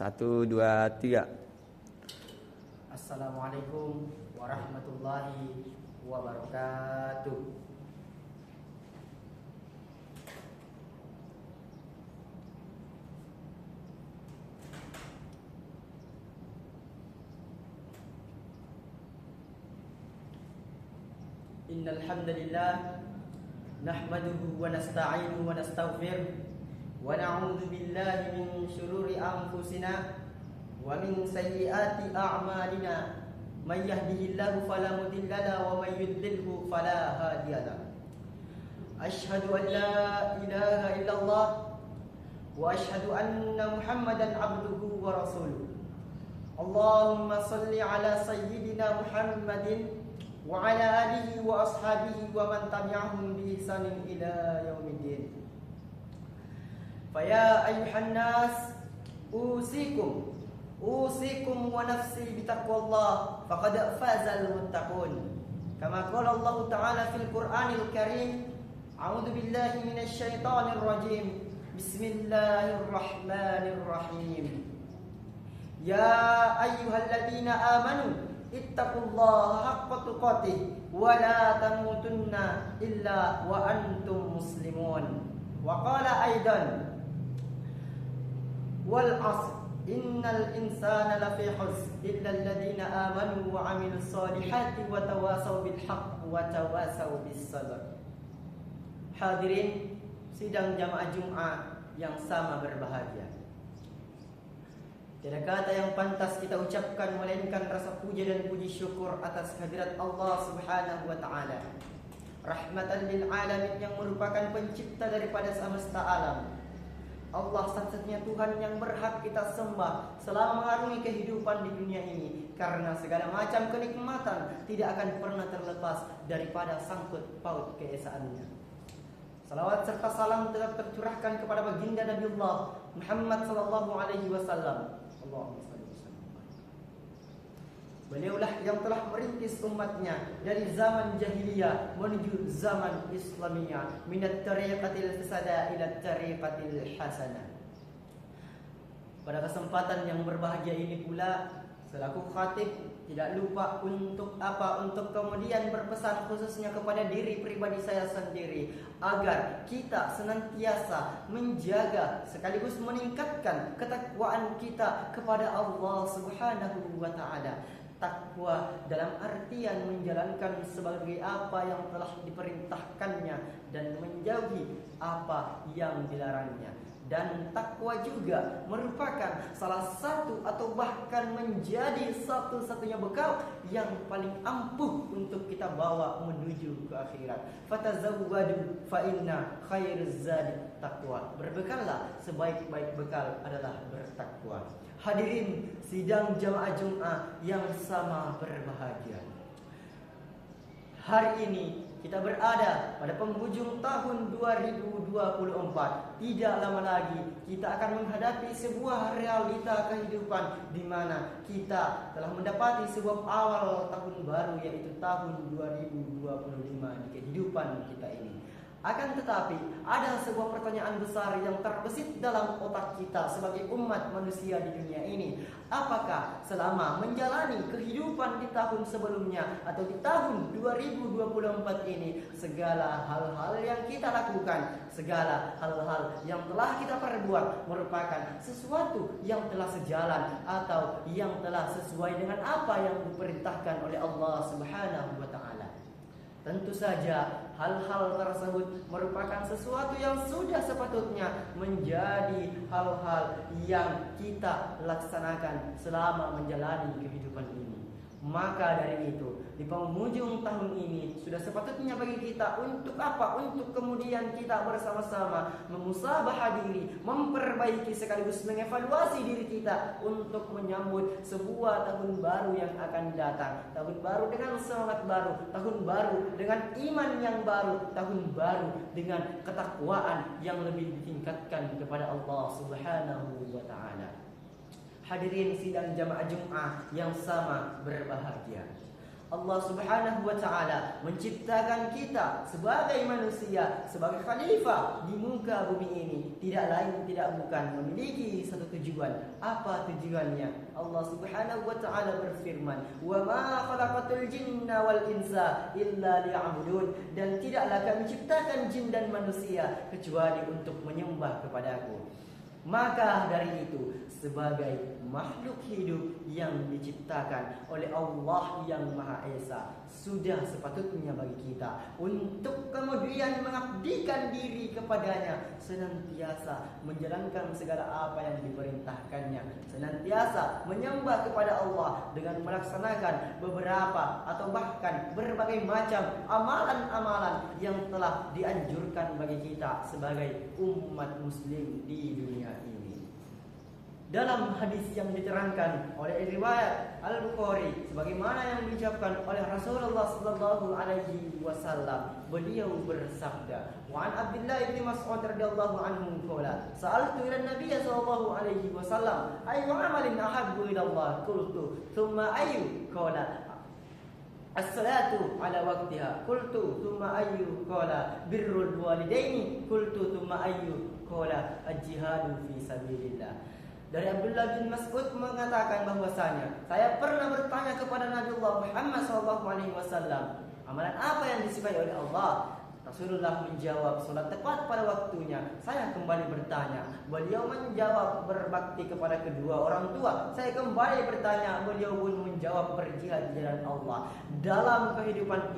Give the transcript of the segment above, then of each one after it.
1, 2, 3. Assalamualaikum warahmatullahi wabarakatuh. Innal hamdalillah nahmaduhu wa nasta'inuhu wa nastaghfiruh wa na'udzu billahi min shururi anfusina wa min sayyiati a'malina. May yahdihillahu fala mudilla lahu wa may yudlilhu fala hadiya lahu. Asyhadu an la ilaha illallah wa asyhadu anna Muhammadan abduhu wa rasuluh. Allahumma salli ala sayyidina Muhammadin wa ala alihi wa ashabihi wa man tabi'ahum bi ihsanin ila yaumiddin. Faya ayuhan nas usikum wa nafsi bitaqwallah faqad fazal muttaqun. Kama qala Allah Ta'ala fil Qur'anil Karim, a'udzu billahi minasy syaithanir rajim. Bismillahirrahmanirrahim. Ya ayyuhalladzina amanu ittaqullaha haqqa tuqatih wa la tamutunna illa wa antum muslimun. Wa qala aidan wal 'asr innal insana lafi khusr illa alladhina amanu wa 'amilus solihati wa tawasaw bil haqq wa tawasaw bis sabr. Hadirin sidang jamaah Jumat yang sama berbahagia. Tiada kata yang pantas kita ucapkan melainkan rasa puja dan puji syukur atas kehadirat Allah Subhanahu wa taala, rahmatan lil alamin, yang merupakan pencipta daripada semesta alam. Allah satu-satunya Tuhan yang berhak kita sembah selama mengarungi kehidupan di dunia ini, karena segala macam kenikmatan tidak akan pernah terlepas daripada sangkut paut keesaannya. Salawat serta salam tetap tercurahkan kepada baginda Nabiullah Muhammad sallallahu alaihi wasallam. Allahumma salli wa sallim. Beliaulah yang telah merintis umatnya dari zaman jahiliyah menuju zaman Islamiyah, minat tariqatil fasada ila tariqatil hasanah. Pada kesempatan yang berbahagia ini pula, selaku khatib tidak lupa untuk kemudian berpesan khususnya kepada diri pribadi saya sendiri, agar kita senantiasa menjaga sekaligus meningkatkan ketakwaan kita kepada Allah Subhanahu wa taala. Takwa dalam artian menjalankan sebagai apa yang telah diperintahkannya dan menjauhi apa yang dilarangnya. Dan takwa juga merupakan salah satu atau bahkan menjadi satu-satunya bekal yang paling ampuh untuk kita bawa menuju ke akhirat. Fatazawwadu fa inna khairuz zadi taqwa. Berbekallah, sebaik-baik bekal adalah bertakwa. Hadirin sidang jamaah Jumat yang sama berbahagia. Hari ini kita berada pada penghujung tahun 2024. Tidak lama lagi kita akan menghadapi sebuah realita kehidupan di mana kita telah mendapati sebuah awal tahun baru, yaitu tahun 2025 di kehidupan kita ini. Akan tetapi ada sebuah pertanyaan besar yang terbesit dalam otak kita sebagai umat manusia di dunia ini. Apakah selama menjalani kehidupan di tahun sebelumnya atau di tahun 2024 ini, segala hal-hal yang kita lakukan, segala hal-hal yang telah kita perbuat merupakan sesuatu yang telah sejalan atau yang telah sesuai dengan apa yang diperintahkan oleh Allah Subhanahu wa taala? Tentu saja hal-hal tersebut merupakan sesuatu yang sudah sepatutnya menjadi hal-hal yang kita laksanakan selama menjalani kehidupan ini. Maka dari itu, di penghujung tahun ini sudah sepatutnya bagi kita untuk apa? Untuk kemudian kita bersama-sama memusabahah diri, memperbaiki sekaligus mengevaluasi diri kita untuk menyambut sebuah tahun baru yang akan datang. Tahun baru dengan semangat baru, tahun baru dengan iman yang baru, tahun baru dengan ketakwaan yang lebih ditingkatkan kepada Allah Subhanahu wa taala. Hadirin sidang jamaah Jumat yang sama berbahagia. Allah Subhanahu wa taala menciptakan kita sebagai manusia, sebagai khalifah di muka bumi ini, tidak lain tidak bukan memiliki satu tujuan. Apa tujuannya? Allah Subhanahu wa taala berfirman, "Wa ma khalaqatul jinna wal insa illa liya'budun." Dan tidaklah kami ciptakan jin dan manusia kecuali untuk menyembah kepadaku. Maka dari itu, sebagai makhluk hidup yang diciptakan oleh Allah yang Maha Esa, sudah sepatutnya bagi kita untuk kemudian mengabdikan diri kepadanya, senantiasa menjalankan segala apa yang diperintahkannya, senantiasa menyembah kepada Allah dengan melaksanakan beberapa atau bahkan berbagai macam amalan-amalan yang telah dianjurkan bagi kita sebagai umat muslim di dunia ini. Dalam hadis yang diterangkan oleh riwayat Al-Bukhari, sebagaimana yang diucapkan oleh Rasulullah sallallahu alaihi wasallam, beliau bersabda, "Wa an Abdullah bin Mas'ud radhiyallahu anhu qala, sa'altu ila Nabiy sallallahu alaihi wasallam, ayyu amalin ahabbu ila Allah? Qultu, thumma ayyu? Qala, as-salatu ala waqtiha. Qultu, thumma ayyu? Qala, birrul walidaini. Qultu, thumma ayyu? Qala, al-jihadu fi sabilillah." Dari Abdullah bin Mas'ud mengatakan bahwasanya, saya pernah bertanya kepada Nabiullah Muhammad SAW, amalan apa yang disukai oleh Allah? Rasulullah menjawab, salat tepat pada waktunya. Saya kembali bertanya, beliau menjawab, berbakti kepada kedua orang tua. Saya kembali bertanya, beliau pun menjawab, berjihad di jalan Allah. Dalam kehidupan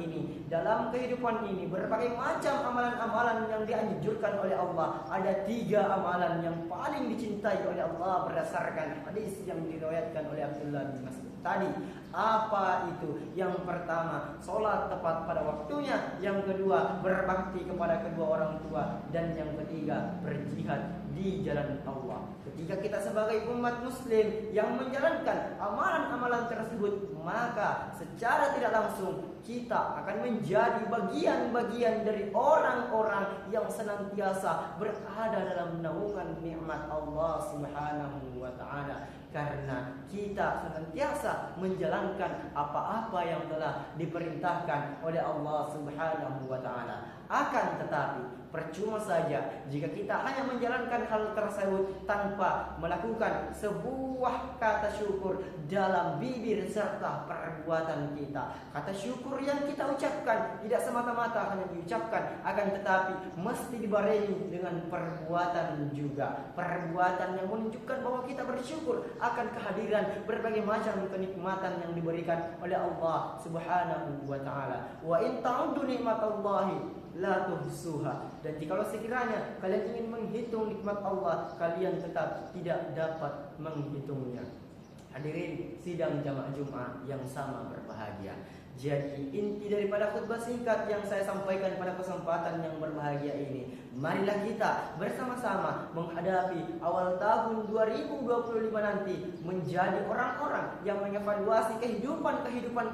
ini berbagai macam amalan-amalan yang dianjurkan oleh Allah. Ada 3 amalan yang paling dicintai oleh Allah berdasarkan hadis yang diriwayatkan oleh Abdullah bin Mas'ud tadi. Apa itu? Yang pertama, sholat tepat pada waktunya. Yang kedua, berbakti kepada kedua orang tua. Dan yang ketiga, berjihad di jalan Allah. Ketika kita sebagai umat muslim yang menjalankan amalan-amalan tersebut, maka secara tidak langsung kita akan menjadi bagian-bagian dari orang-orang yang senantiasa berada dalam naungan nikmat Allah Subhanahu wa taala. Karena kita senantiasa menjalankan apa-apa yang telah diperintahkan oleh Allah Subhanahu wa taala. Akan tetapi percuma saja jika kita hanya menjalankan hal tersebut tanpa melakukan sebuah kata syukur dalam bibir serta perbuatan kita. Kata syukur yang kita ucapkan tidak semata-mata hanya diucapkan, akan tetapi mesti dibarengi dengan perbuatan juga. Perbuatan yang menunjukkan bahwa kita bersyukur akan kehadiran berbagai macam kenikmatan yang diberikan oleh Allah Subhanahu wa taala. Wa in ta'uddu nikmatallahi la tuhsuha. Dan jikalau sekiranya kalian ingin menghitung nikmat Allah, kalian tetap tidak dapat menghitungnya. Hadirin sidang jamaah Jumat yang sama berbahagia. Jadi inti daripada khutbah singkat yang saya sampaikan pada kesempatan yang berbahagia ini, marilah kita bersama-sama menghadapi awal tahun 2025 nanti menjadi orang-orang yang mengevaluasi kehidupan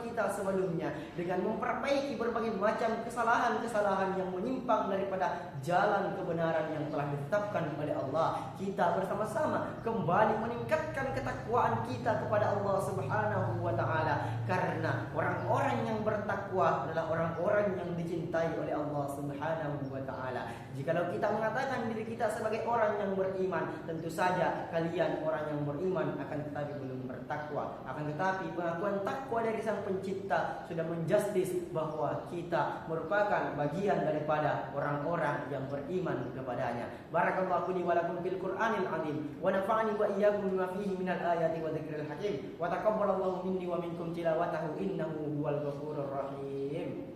kita sebelumnya dengan memperbaiki berbagai macam kesalahan-kesalahan yang menyimpang daripada jalan kebenaran yang telah ditetapkan oleh Allah. Kita bersama-sama kembali meningkatkan ketakwaan kita kepada Allah Subhanahu wa taala, karena orang-orang yang bertakwa adalah orang-orang yang dicintai oleh Allah Subhanahu wa taala. Jikalau kita mengatakan diri kita sebagai orang yang beriman, tentu saja kalian orang yang beriman, akan tetapi belum bertakwa. Akan tetapi pengakuan takwa dari Sang Pencipta sudah menjustis bahwa kita merupakan bagian daripada orang-orang yang beriman kepadanya. Barakallahu li wa lakum fil Qur'anil azim wa nafa'ani wa iyyakum bima fihi minal ayati wa dzikril hakim wa taqabbalallahu minni wa minkum tilawatahu innahu huwal ghafurur rahim.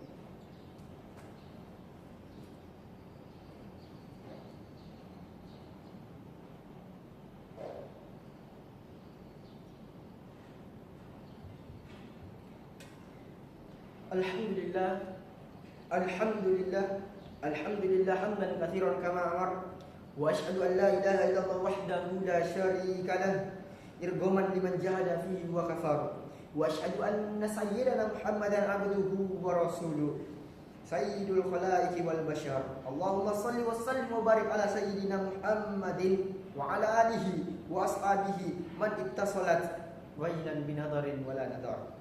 Alhamdulillah hamdan katsiran kama amar, wa asyhadu an la ilaha illallah wahdahu la syarika lah, irghaman liman jahada fihi wa kafar. Wa asyhadu anna sayyidana Muhammadan abduhu wa rasuluh, sayyidul khalaiqi wal bashar. Allahumma shalli wa sallim wa barik ala sayyidina Muhammadin wa ala alihi wa ashabihi man ittasalat wailan binadarin wala nadar.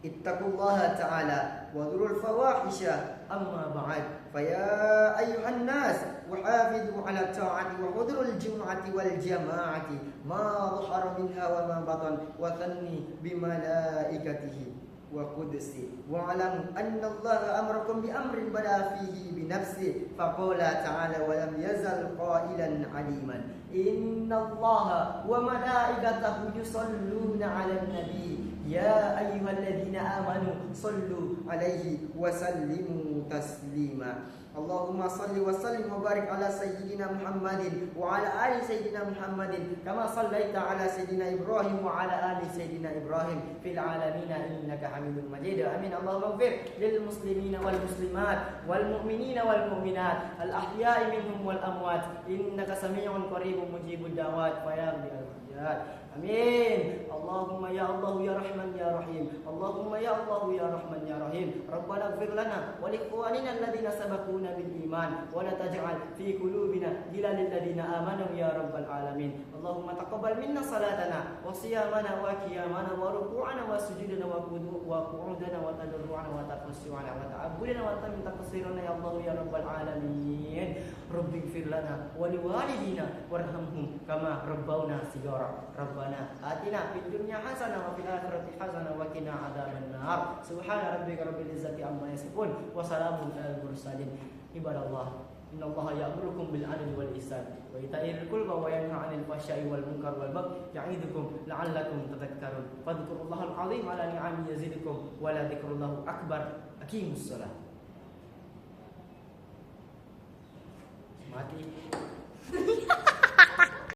ittaqullaha ta'ala wa dhurul fawahisha amma ba'd faya ayyuhan nas wahafidhu ala ta'ati wa hudurul jum'ati wal jama'ati ma dhahara minha wa ma batan wa thanni bi malaikatihi wa qudsi wa alam anna Allah amrakum bi amrin bada fihi bi nafsi faqala ta'ala wa lam yazal qailan aliman inna Allah wa malaikatahu yusalluna 'alan nabi ya ayyuhalladzina amanu sallu 'alaihi wa sallimu taslima Allahumma salli wa sallim wa barik ala sayyidina Muhammadin wa ala ali sayyidina Muhammadin kama sallaita ala sayyidina Ibrahim wa ala ali sayyidina Ibrahim fil alamin innaka Hamidum Majid. Amin. Allahumma ighfir lil muslimina wal muslimat wal mu'minina wal mu'minat al ahya'i minhum wal amwat innaka samii'un qaribun mujibud da'wat fa ya rabbal hajat. Amin. Allahumma ya Allah ya Rahman ya Rahim. Allahumma ya Allah ya Rahman ya Rahim. Rabbana ighfir lana wa li ikhwanina alladhina sabaquna bil iman wa la taj'al fi qulubina ghillan lil ladzina amanu ya rabbal alamin. Allahumma taqabbal minna salatana wa siyamana wa qiyamana wa ruku'ana wa sujudana wa qu'udana wa tadarru'ana wa taqassuna wa ta'abbudana wa tamin taqsirana ya Allah ya rabbal alamin. Rabbi ighfir lana wa liwalidina warhamhum kama rabbawna shighara. Rabbana atina fid dunya hasanah wa fil akhirati hasanah wa qina adzaban nar. Subhana rabbika rabbil izzati amma yasifun wa salamun alal mursalin. Ibadallah, innallaha ya'murukum bil 'adli wal ihsan wa ita'i dzil qurba wa yanha 'anil fahsya'i wal munkar wal baghi ya'idukum la'allakum tadhakkarun. Fadhkurullahal 'azim 'ala ni'amihi yazidukum wa la dzikrullahi akbar. Aqimus shalah. Mati.